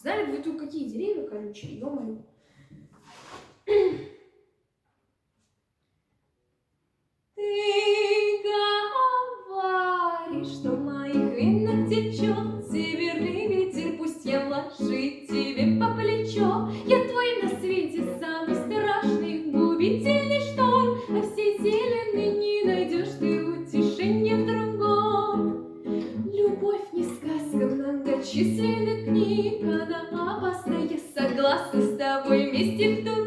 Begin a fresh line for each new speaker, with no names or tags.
Знали бы вы тут какие деревья колючие, ё-моё. Ты говоришь, что в моих венах течет северный ветер, пусть я вложить тебе по плечо. Я твой на свете самый страшный, губительный шторм, а всей вселенной не найдешь ты утешения в другом. Любовь не сказка многочисленных книг, она опасна, я согласна с тобой вместе в ту